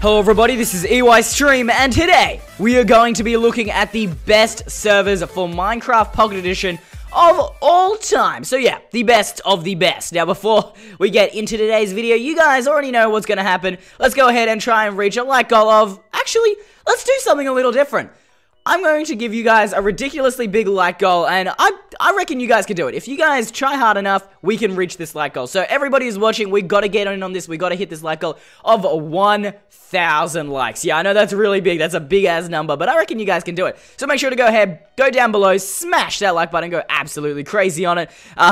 Hello everybody, this is Eystreem, and today we are going to be looking at the best servers for Minecraft Pocket Edition of all time. So yeah, the best of the best. Now before we get into today's video, you guys already know what's going to happen. Let's go ahead and try and reach a like goal of, actually, let's do something a little different. I'm going to give you guys a ridiculously big like goal, and I reckon you guys can do it. If you guys try hard enough, we can reach this like goal. So everybody who's watching, we got to get in on this. We got to hit this like goal of 1,000 likes. Yeah, I know that's really big. That's a big-ass number, but I reckon you guys can do it. So make sure to go ahead, go down below, smash that like button, go absolutely crazy on it,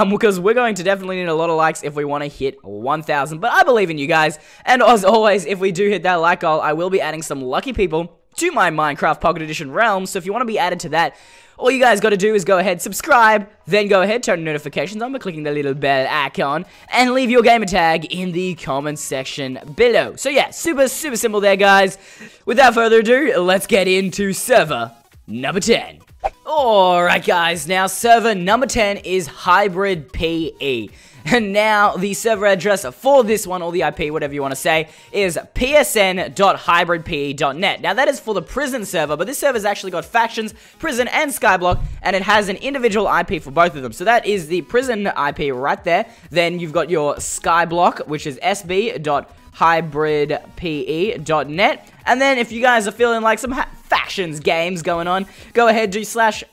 because we're going to definitely need a lot of likes if we want to hit 1,000. But I believe in you guys, and as always, if we do hit that like goal, I will be adding some lucky people to my Minecraft Pocket Edition realm. So if you want to be added to that, all you guys got to do is go ahead, subscribe, then go ahead, turn notifications on by clicking the little bell icon, and leave your gamer tag in the comments section below. So yeah, super simple there, guys. Without further ado, let's get into server number 10. Alright guys, now server number 10 is Hybrid PE. And now, the server address for this one, or the IP, whatever you want to say, is psn.hybridpe.net. Now, that is for the prison server, but this server's actually got factions, prison, and skyblock, and it has an individual IP for both of them. So that is the prison IP right there. Then you've got your skyblock, which is sb.hybridpe.net. And then, if you guys are feeling like some factions games going on, go ahead, do just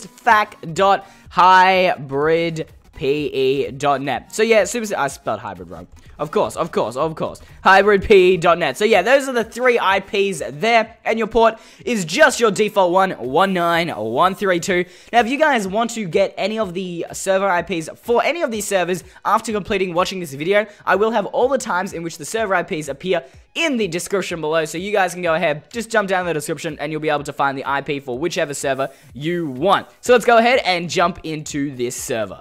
fac.hybridpe.net. So yeah, I spelled hybrid wrong. Of course. Hybridpe.net. So yeah, those are the three IPs there, and your port is just your default one, 19132. Now, if you guys want to get any of the server IPs for any of these servers after watching this video, I will have all the times in which the server IPs appear in the description below, so you guys can go ahead, just jump down the description, and you'll be able to find the IP for whichever server you want. So let's go ahead and jump into this server.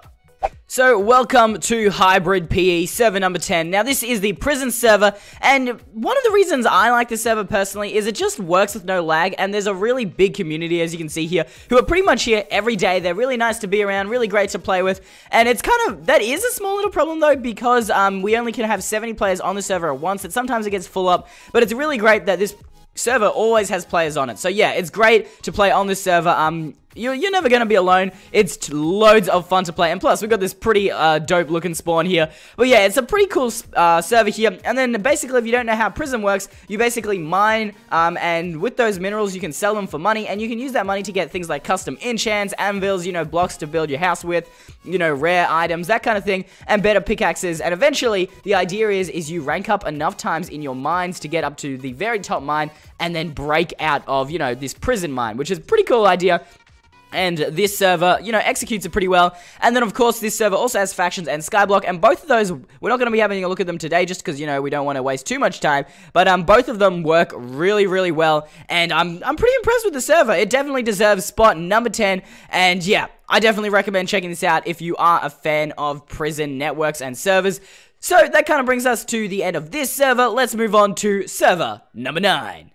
So, welcome to Hybrid PE, server number 10. Now, this is the prison server, and one of the reasons I like this server personally is it just works with no lag, and there's a really big community, as you can see here, who are pretty much here every day. They're really nice to be around, really great to play with, and it's that is a small little problem, though, because we only can have 70 players on the server at once, and sometimes it gets full up, but it's really great that this server always has players on it. So yeah, it's great to play on this server. You're never going to be alone. It's loads of fun to play. And plus, we've got this pretty dope looking spawn here. But yeah, it's a pretty cool server here. And then basically, if you don't know how prison works, you basically mine. And with those minerals, you can sell them for money. And you can use that money to get things like custom enchants, anvils, blocks to build your house with, rare items, that kind of thing. And better pickaxes. And eventually, the idea is you rank up enough times in your mines to get up to the very top mine. And then break out of, this prison mine, which is a pretty cool idea. And this server, executes it pretty well. And then, of course, this server also has factions and skyblock. And both of those, we're not going to be having a look at them today just because, we don't want to waste too much time. But both of them work really, really well. And I'm pretty impressed with the server. It definitely deserves spot number 10. And yeah, I definitely recommend checking this out if you are a fan of prison networks and servers. So that kind of brings us to the end of this server. Let's move on to server number 9.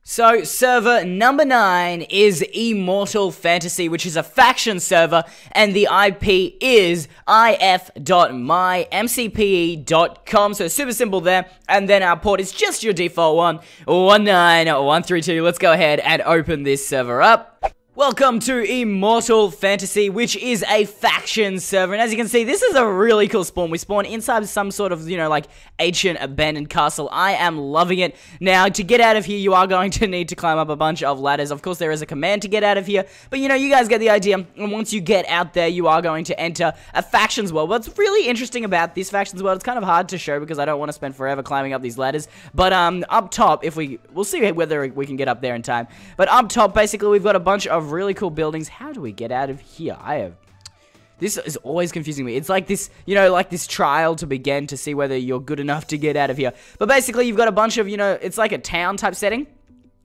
So, server number 9 is Immortal Fantasy, which is a faction server, and the IP is if.mymcpe.com, so super simple there, and then our port is just your default one, 19132. Let's go ahead and open this server up. Welcome to Immortal Fantasy, which is a faction server, and as you can see, this is a really cool spawn. We spawn inside some sort of, like, ancient abandoned castle. I am loving it. Now, to get out of here, you are going to need to climb up a bunch of ladders. Of course, there is a command to get out of here, but, you guys get the idea, and once you get out there, you are going to enter a factions world. What's really interesting about this factions world, it's kind of hard to show because I don't want to spend forever climbing up these ladders, but, up top, we'll see whether we can get up there in time, but up top, basically, we've got a bunch of really cool buildings. How do we get out of here? This is always confusing me. It's like this, like this trial to begin to see whether you're good enough to get out of here. But basically, you've got a bunch of, it's like a town type setting.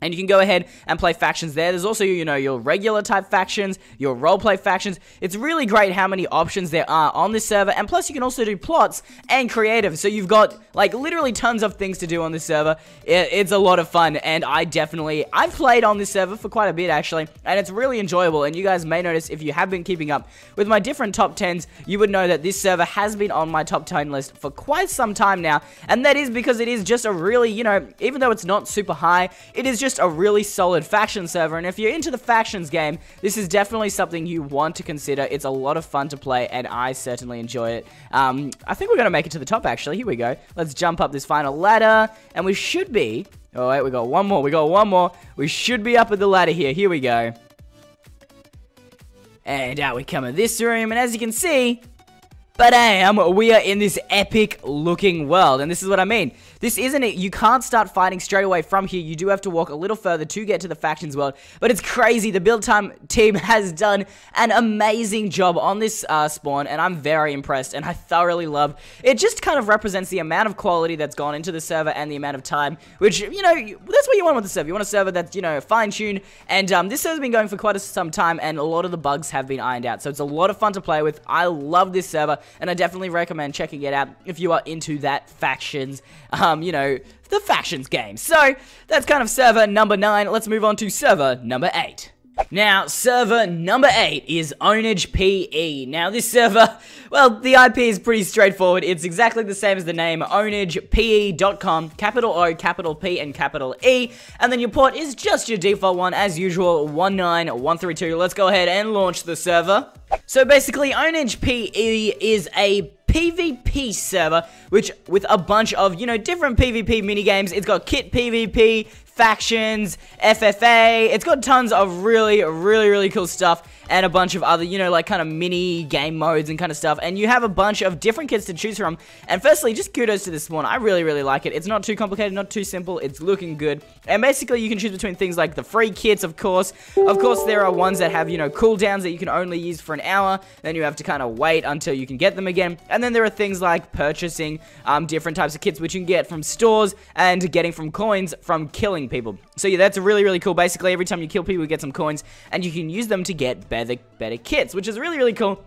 And you can go ahead and play factions there. There's also, you know, your regular type factions, your roleplay factions. It's really great how many options there are on this server. And plus, you can also do plots and creative. So you've got, like, literally tons of things to do on this server. It's a lot of fun. And I've played on this server for quite a bit, actually. And it's really enjoyable. And you guys may notice, if you have been keeping up with my different top 10s, you would know that this server has been on my top 10 list for quite some time now. And that is because it is just a really, you know, even though it's not super high, it is just a really solid faction server. And if you're into the factions game, this is definitely something you want to consider. It's a lot of fun to play, and I certainly enjoy it. I think we're gonna make it to the top, actually. Here we go. Let's jump up this final ladder, and we should be... Oh wait, we got one more. We should be up at the ladder here. Here we go. And out we come in this room, and as you can see, we are in this epic looking world. And this is what I mean. This isn't it. You can't start fighting straight away from here. You do have to walk a little further to get to the factions world. But it's crazy. The build time team has done an amazing job on this spawn. And I'm very impressed. And I thoroughly love it. Just kind of represents the amount of quality that's gone into the server and the amount of time. Which, you know, that's what you want with the server. You want a server that's, you know, fine-tuned. And this server's been going for quite some time. And a lot of the bugs have been ironed out. So it's a lot of fun to play with. I love this server. And I definitely recommend checking it out if you are into that factions, you know, the factions game. So, that's kind of server number 9. Let's move on to server number 8. Now, server number 8 is OwnagePE. Now, this server, well, the IP is pretty straightforward. It's exactly the same as the name, OwnagePE.com, capital O, capital P, and capital E. And then your port is just your default one, as usual, 19132. Let's go ahead and launch the server. So basically, OwnagePE is a PvP server, which with a bunch of, you know, different PvP minigames. It's got KitPvP, factions, FFA. It's got tons of really cool stuff, and a bunch of other, you know, like kind of mini game modes and kind of stuff. And you have a bunch of different kits to choose from. And firstly, just kudos to this spawn. I really like it. It's not too complicated, not too simple. It's looking good. And basically, you can choose between things like the free kits, of course. Of course, there are ones that have, you know, cooldowns that you can only use for an hour. Then you have to kind of wait until you can get them again. And then there are things like purchasing different types of kits, which you can get from stores and getting from coins from killing people. So yeah, that's really cool. Basically, every time you kill people, you get some coins, and you can use them to get better kits, which is really cool.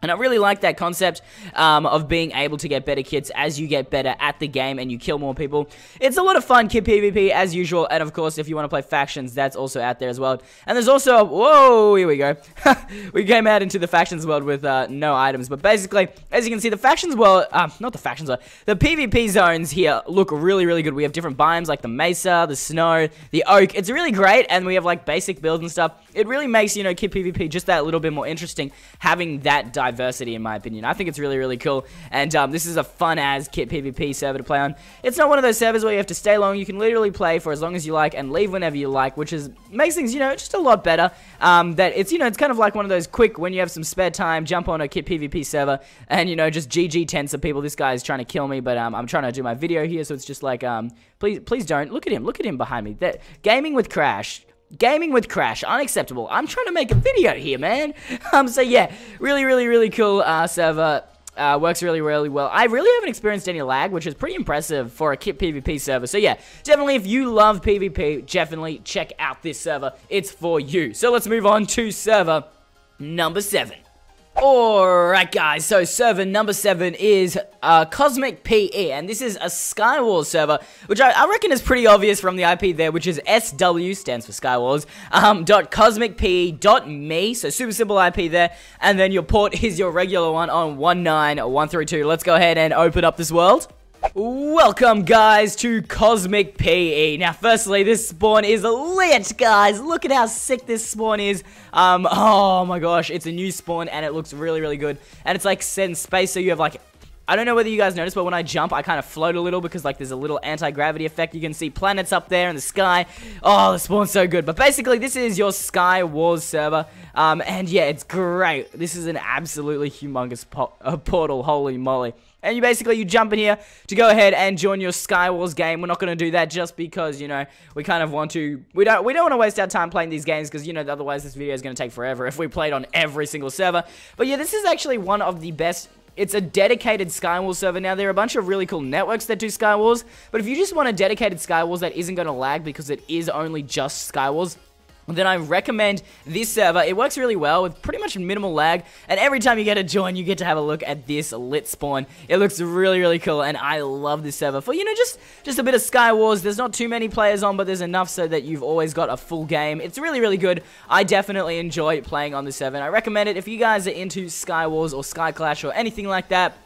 And I really like that concept of being able to get better kits as you get better at the game and you kill more people. It's a lot of fun, KitPvP, as usual. And of course, if you want to play factions, that's also out there as well. And there's also, whoa, here we go. We came out into the factions world with no items. But basically, as you can see, the factions world, not the factions world, the PvP zones here look really good. We have different biomes like the mesa, the snow, the oak. It's really great. And we have like basic builds and stuff. It really makes, you know, KitPvP just that little bit more interesting, having that diversity, in my opinion. I think it's really cool, and this is a fun-as KitPvP server to play on. It's not one of those servers where you have to stay long. You can literally play for as long as you like and leave whenever you like, which makes things, you know, just a lot better. That it's, you know, it's kind of like one of those quick, when you have some spare time, jump on a KitPvP server and, you know, just GG tens of people. This guy is trying to kill me, but I'm trying to do my video here, so it's just like, please don't. Look at him behind me. Gaming with Crash, unacceptable. I'm trying to make a video here, man. So yeah, really cool server. Works really well. I really haven't experienced any lag, which is pretty impressive for a KitPvP server. So yeah, definitely if you love PvP, definitely check out this server. It's for you. So let's move on to server number 7. Alright guys, so server number 7 is CosmicPE, and this is a SkyWars server, which I reckon is pretty obvious from the IP there, which is SW, stands for SkyWars, .cosmicpe.me, so super simple IP there, and then your port is your regular one on 19132. Let's go ahead and open up this world. Welcome guys to CosmicPE. Now firstly, this spawn is lit, guys. Look at how sick this spawn is. Oh my gosh, it's a new spawn and it looks really good. And it's like set in space, so you have like, I don't know whether you guys noticed, but when I jump, I kind of float a little because like there's a little anti-gravity effect. You can see planets up there in the sky. Oh, the spawn's so good. But basically, this is your SkyWars server. And yeah, it's great. This is an absolutely humongous portal. Holy moly. And you jump in here to go ahead and join your SkyWars game. We're not going to do that just because, you know, we kind of want to, we don't want to waste our time playing these games because, you know, otherwise this video is going to take forever if we played on every single server. But yeah, this is actually one of the best, it's a dedicated SkyWars server. Now, there are a bunch of really cool networks that do SkyWars, but if you just want a dedicated SkyWars that isn't going to lag because it is only just SkyWars, then I recommend this server. It works really well with pretty much minimal lag, and every time you get to join, you get to have a look at this lit spawn. It looks really, really cool, and I love this server for, you know, just a bit of SkyWars. There's not too many players on, but there's enough so that you've always got a full game. It's really, really good. I definitely enjoy playing on this server, and I recommend it if you guys are into SkyWars or SkyClash or anything like that.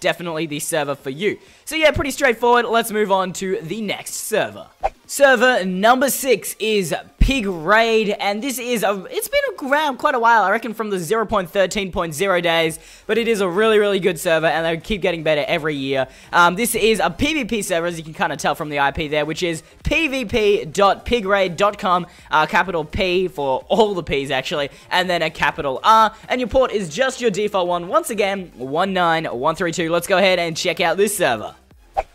Definitely the server for you. So yeah, pretty straightforward. Let's move on to the next server. Server number 6 is Pig Raid, and this is it's been around quite a while, I reckon from the 0.13.0 days, but it is a really, really good server, and they keep getting better every year. This is a PvP server, as you can kind of tell from the IP there, which is pvp.pigraid.com, capital P for all the P's actually, and then a capital R, and your port is just your default one, once again, 19132. Let's go ahead and check out this server.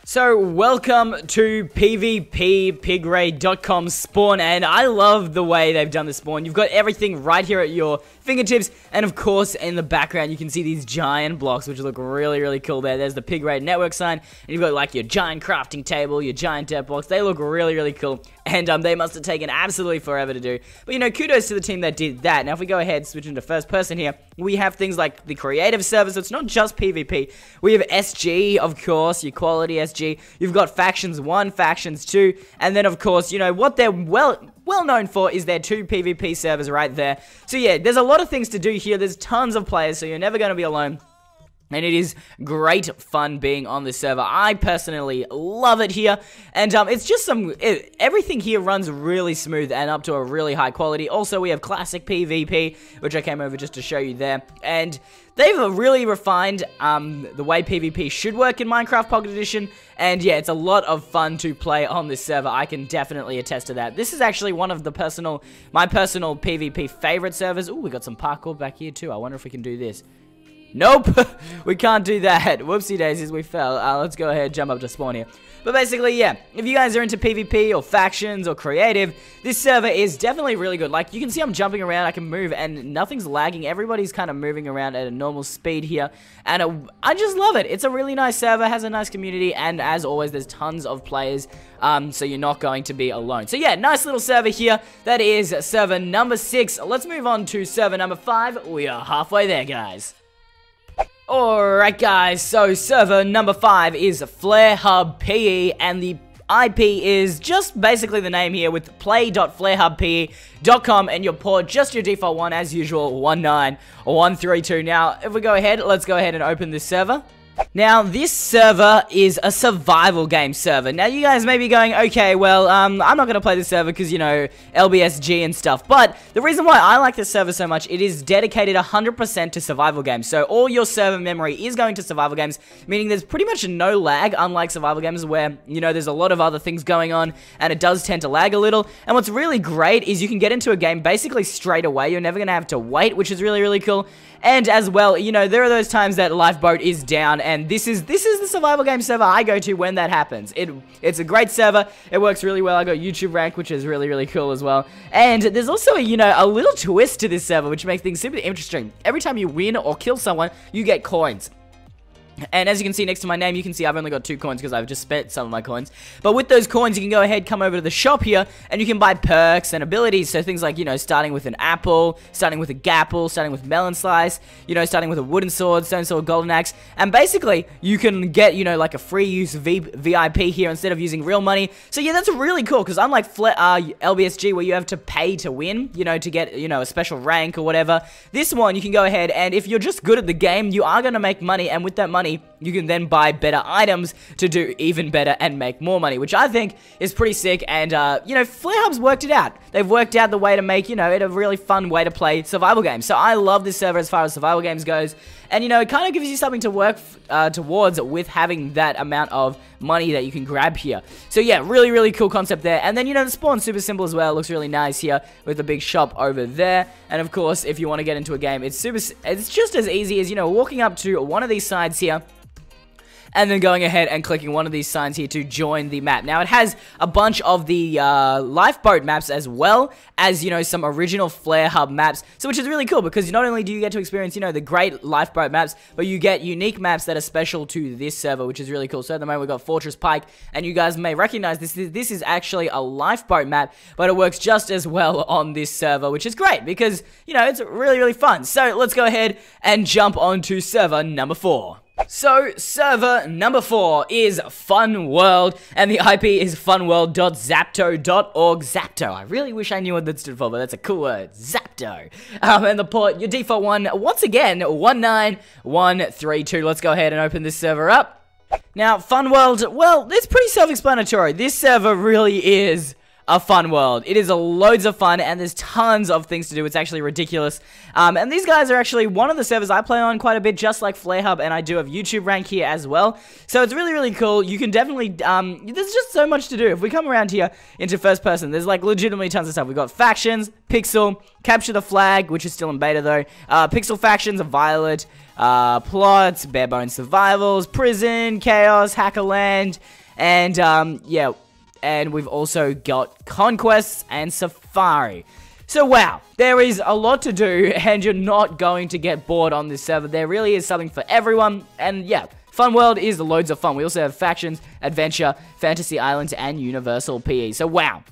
So, welcome to pvppigraid.com spawn, and I love the way they've done the spawn. You've got everything right here at your fingertips, and of course, in the background, you can see these giant blocks, which look really, really cool there. There's the Pig Raid network sign, and you've got, like, your giant crafting table, your giant debt box. They look really, really cool, and they must have taken absolutely forever to do. But, you know, kudos to the team that did that. Now, if we go ahead, switch into first person here, we have things like the creative server, so it's not just PvP. We have SG, of course, your quality SG. You've got Factions 1, Factions 2, and then, of course, you know, what they're well known for is their 2 PvP servers right there. So, yeah, there's a lot of things to do here. There's tons of players, so you're never going to be alone. And it is great fun being on this server. I personally love it here. And it's just everything here runs really smooth and up to a really high quality. Also, we have classic PvP, which I came over just to show you there. And they've really refined the way PvP should work in Minecraft Pocket Edition. And yeah, it's a lot of fun to play on this server. I can definitely attest to that. This is actually one of my personal PvP favorite servers. Ooh, we got some parkour back here too. I wonder if we can do this. Nope, we can't do that. Whoopsie daisies, we fell. Let's go ahead and jump up to spawn here. But basically, yeah, if you guys are into PvP or factions or creative, this server is definitely really good. Like, you can see I'm jumping around, I can move, and nothing's lagging. Everybody's kind of moving around at a normal speed here, and I just love it. It's a really nice server, has a nice community, and as always, there's tons of players, so you're not going to be alone. So yeah, nice little server here. That is server number 6. Let's move on to server number 5. We are halfway there, guys. Alright guys, so server number 5 is Flare Hub PE, and the IP is just basically the name here with play.flarehubpe.com, and your port, just your default one as usual, 19132. Now, if we go ahead, let's go ahead and open this server. Now, this server is a survival game server. Now, you guys may be going, okay, well, I'm not going to play this server because, you know, LBSG and stuff. But the reason why I like this server so much, it is dedicated 100% to survival games. So, all your server memory is going to survival games, meaning there's pretty much no lag, unlike survival games where, you know, there's a lot of other things going on, and it does tend to lag a little. And what's really great is you can get into a game basically straight away. You're never going to have to wait, which is really, really cool. And as well, you know, there are those times that Lifeboat is down, and this is the survival game server I go to when that happens. It's a great server. It works really well. I got YouTube rank, which is really, really cool as well. And there's also, you know, a little twist to this server, which makes things super interesting. Every time you win or kill someone, you get coins. And as you can see next to my name, you can see I've only got 2 coins because I've just spent some of my coins. But with those coins, you can go ahead, come over to the shop here, and you can buy perks and abilities. So things like, you know, starting with an apple, starting with a gapple, starting with melon slice, you know, starting with a wooden sword, stone sword, golden axe. And basically, you can get, you know, like a free use VIP here instead of using real money. So yeah, that's really cool because unlike LBSG where you have to pay to win, you know, to get, you know, a special rank or whatever, this one you can go ahead and if you're just good at the game, you are going to make money, and with that money, you can then buy better items to do even better and make more money, which I think is pretty sick. And, you know, Flare Hub's worked it out. They've worked out the way to make, you know, it a really fun way to play survival games. So I love this server as far as survival games goes. And, you know, it kind of gives you something to work towards with having that amount of money that you can grab here. So, yeah, really, really cool concept there. And then, you know, the spawn's super simple as well. It looks really nice here with the big shop over there. And, of course, if you want to get into a game, it's just as easy as, you know, walking up to one of these sides here. and then going ahead and clicking one of these signs here to join the map. Now, it has a bunch of the lifeboat maps as well as, you know, some original Flare Hub maps, so which is really cool because not only do you get to experience, you know, the great lifeboat maps, but you get unique maps that are special to this server, which is really cool. So at the moment, we've got Fortress Pike, and you guys may recognize this is actually a lifeboat map, but it works just as well on this server, which is great because, you know, it's really, really fun. So let's go ahead and jump on to server number 4. So, server number 4 is Fun World, and the IP is funworld.zapto.org. Zapto. I really wish I knew what that stood for, but that's a cool word. Zapto. And the port, your default one, once again, 19132. Let's go ahead and open this server up. Now, Fun World, well, it's pretty self-explanatory. This server really is a fun world. It is loads of fun, and there's tons of things to do. It's actually ridiculous. And these guys are actually one of the servers I play on quite a bit, just like Flare Hub, and I do have YouTube rank here as well. So it's really, really cool. You can definitely, there's just so much to do. If we come around here into first person, there's like legitimately tons of stuff. We've got factions, Pixel, capture the flag, which is still in beta though, Pixel factions, Violet, plots, Barebone survivals, prison, chaos, hackerland, and yeah. And we've also got Conquests and Safari. So wow, there is a lot to do, and you're not going to get bored on this server. There really is something for everyone, and yeah, Fun World is loads of fun. We also have Factions, Adventure, Fantasy Islands, and Universal PE. So wow,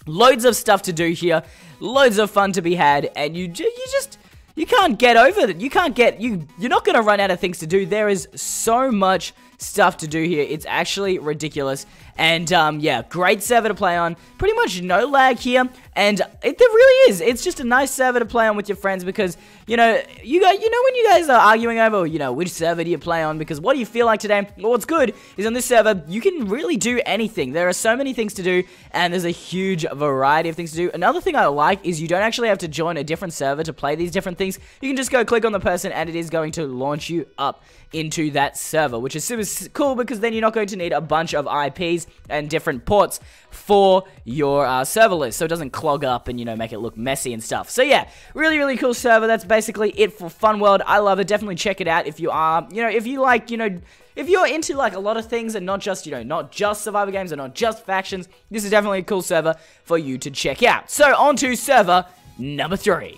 loads of stuff to do here, loads of fun to be had, and you can't get over it. You're not going to run out of things to do. There is so much stuff to do here. It's actually ridiculous. And yeah, great server to play on. Pretty much no lag here, and there really is. It's just a nice server to play on with your friends because you know when you guys are arguing over which server do you play on because what do you feel like today. Well, what's good is on this server you can really do anything. There are so many things to do, and there's a huge variety of things to do. Another thing I like is you don't actually have to join a different server to play these different things. You can just go click on the person, and it is going to launch you up into that server, which is super cool because then you're not going to need a bunch of IPs and different ports for your server list, so it doesn't clog up and make it look messy and stuff. So yeah, really, really cool server. That's basically it for Fun World. I love it. Definitely check it out if you are, if you like, if you're into like a lot of things and not just, not just survivor games and not just factions. This is definitely a cool server for you to check out. So on to server number 3.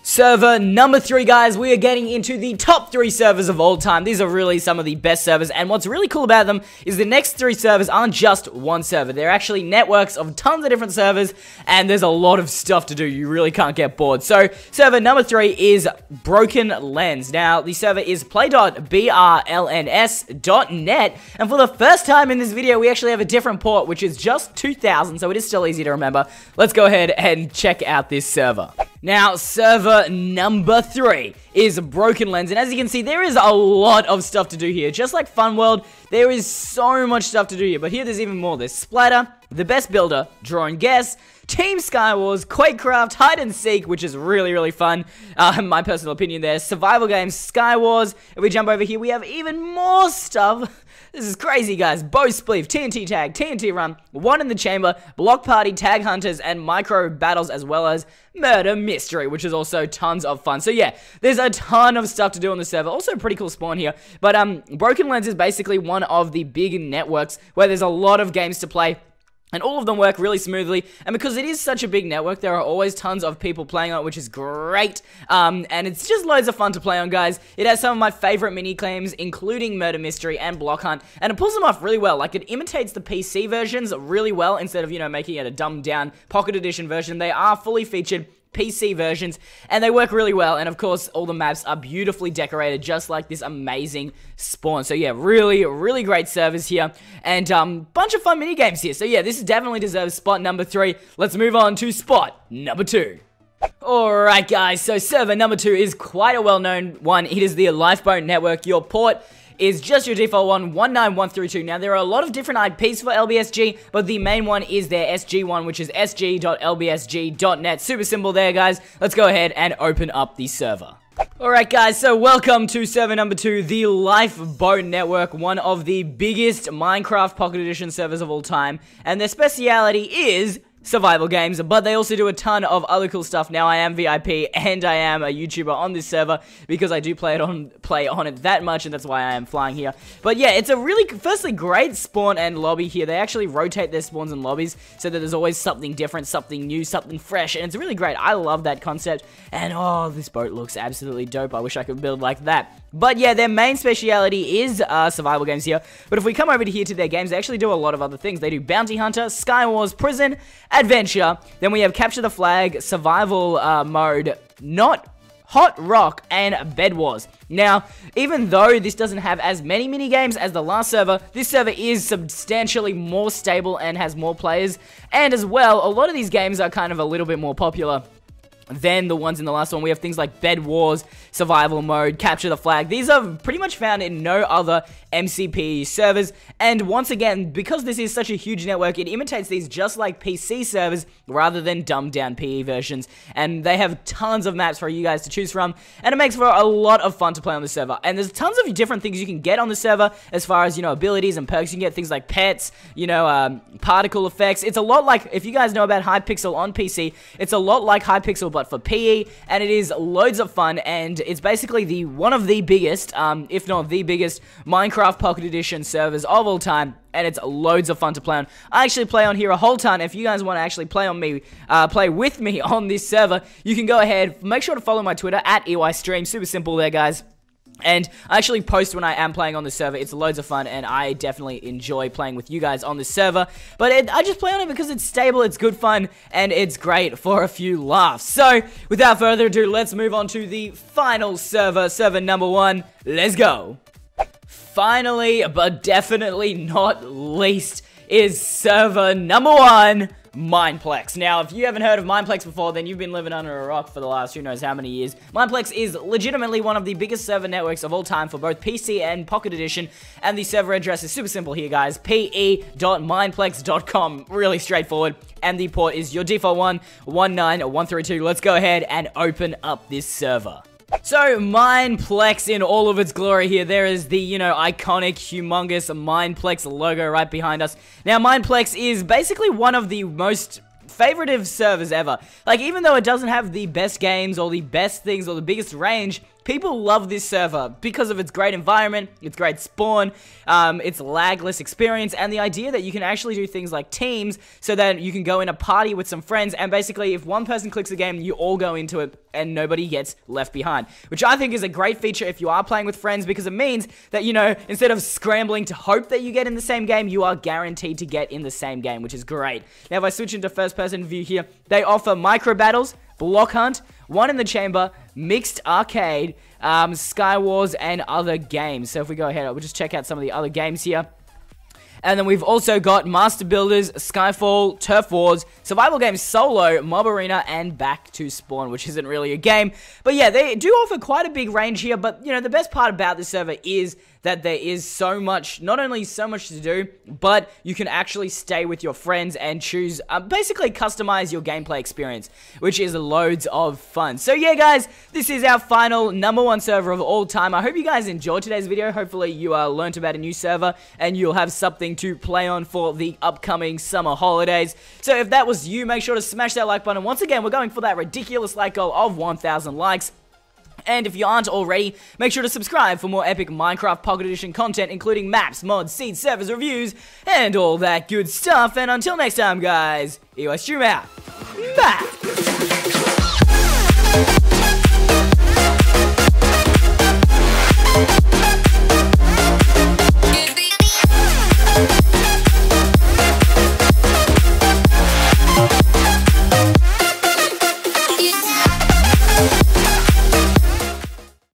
Server number 3, guys, we are getting into the top 3 servers of all time. These are really some of the best servers, and what's really cool about them is the next 3 servers aren't just one server. They're actually networks of tons of different servers, and there's a lot of stuff to do. You really can't get bored. So, server number 3 is Broken Lens. Now, the server is play.brlns.net, and for the first time in this video, we actually have a different port, which is just 2000, so it is still easy to remember. Let's go ahead and check out this server. Now, server number 3 is Broken Lens, and as you can see, there is a lot of stuff to do here. Just like Fun World, there is so much stuff to do here, but here there's even more. There's Splatter, The Best Builder, Draw and Guess, Team SkyWars, Quakecraft, Hide and Seek, which is really, really fun. My personal opinion there. Survival games, SkyWars. If we jump over here, we have even more stuff. This is crazy, guys. Bow Spleef, TNT Tag, TNT Run, One in the Chamber, Block Party, Tag Hunters, and Micro Battles, as well as Murder Mystery, which is also tons of fun. So yeah, there's a ton of stuff to do on the server. Also a pretty cool spawn here. But Broken Lens is basically one of the big networks where there's a lot of games to play. And all of them work really smoothly, and because it is such a big network, there are always tons of people playing on it, which is great, and it's just loads of fun to play on, guys. It has some of my favorite mini-claims, including Murder Mystery and Block Hunt, and it pulls them off really well. Like, it imitates the PC versions really well, instead of, making it a dumbed-down Pocket Edition version. They are fully featured PC versions, and they work really well, and of course, all the maps are beautifully decorated, just like this amazing spawn. So yeah, really, really great servers here, and bunch of fun mini-games here. So yeah, this definitely deserves spot number 3. Let's move on to spot number 2. Alright guys, so server number 2 is quite a well-known one. It is the Lifeboat Network. Your port is just your default one, 19132. Now, there are a lot of different IPs for LBSG, but the main one is their SG one, which is sg.lbsg.net. Super simple there, guys. Let's go ahead and open up the server. Alright guys, so welcome to server number 2, the Lifeboat Network, one of the biggest Minecraft Pocket Edition servers of all time, and their speciality is survival games, but they also do a ton of other cool stuff. Now I am VIP and I am a YouTuber on this server because I do play on it that much, and that's why I am flying here. But yeah, it's a really, firstly, great spawn and lobby here. They actually rotate their spawns and lobbies so that there's always something different, something new, something fresh, and it's really great. I love that concept, and oh, this boat looks absolutely dope. I wish I could build like that. But yeah, their main speciality is survival games here. But if we come over to here to their games, they actually do a lot of other things. They do Bounty Hunter, SkyWars, Prison, Adventure. Then we have Capture the Flag, Survival mode, Not Hot Rock, and Bed Wars. Now, even though this doesn't have as many mini-games as the last server, this server is substantially more stable and has more players. And as well, a lot of these games are kind of a little bit more popular than the ones in the last one. We have things like Bed Wars, Survival Mode, Capture the Flag. These are pretty much found in no other MCPE servers, and once again, because this is such a huge network, it imitates these just like PC servers rather than dumbed down PE versions, and they have tons of maps for you guys to choose from, and it makes for a lot of fun to play on the server. And there's tons of different things you can get on the server as far as, you know, abilities and perks. You can get things like pets, you know, particle effects. It's a lot like, if you guys know about Hypixel on PC, it's a lot like Hypixel but for PE, and it is loads of fun, and it's basically one of the biggest, if not the biggest, Minecraft Pocket Edition servers of all time, and it's loads of fun to play on. I actually play on here a whole ton. If you guys want to actually play with me on this server, you can go ahead, make sure to follow my Twitter at Eystreem. Super simple there, guys. And I actually post when I am playing on the server. It's loads of fun, and I definitely enjoy playing with you guys on the server. But I just play on it because it's stable, it's good fun, and it's great for a few laughs. So, without further ado, let's move on to the final server, server number 1. Let's go! Finally, but definitely not least, is server number 1, Mineplex. Now, if you haven't heard of Mineplex before, then you've been living under a rock for the last who knows how many years. Mineplex is legitimately one of the biggest server networks of all time for both PC and Pocket Edition, and the server address is super simple here, guys. pe.mineplex.com. Really straightforward, and the port is your default one, 19132. Let's go ahead and open up this server. So, Mineplex in all of its glory here. There is the, you know, iconic, humongous Mineplex logo right behind us. Now, Mineplex is basically one of the most favoritive servers ever. Like, even though it doesn't have the best games or the best things or the biggest range, people love this server because of its great environment, its great spawn, its lagless experience, and the idea that you can actually do things like teams so that you can go in a party with some friends, and basically if one person clicks a game, you all go into it and nobody gets left behind, which I think is a great feature if you are playing with friends, because it means that, you know, instead of scrambling to hope that you get in the same game, you are guaranteed to get in the same game, which is great. Now, if I switch into first-person view here, they offer micro battles, block hunt, one in the chamber, mixed arcade, SkyWars, and other games. So if we go ahead, we'll just check out some of the other games here. And then we've also got Master Builders, Skyfall, Turf Wars, Survival Games Solo, Mob Arena, and Back to Spawn, which isn't really a game. But yeah, they do offer quite a big range here, but, you know, the best part about this server is that there is so much, not only so much to do, but you can actually stay with your friends and choose, basically customize your gameplay experience, which is loads of fun. So yeah, guys, this is our final #1 server of all time. I hope you guys enjoyed today's video. Hopefully you learned about a new server and you'll have something to play on for the upcoming summer holidays. So if that was you, make sure to smash that like button. Once again, we're going for that ridiculous like goal of 1,000 likes. And if you aren't already, make sure to subscribe for more epic Minecraft Pocket Edition content, including maps, mods, seeds, servers, reviews, and all that good stuff. And until next time, guys, Eystreem out. Bye!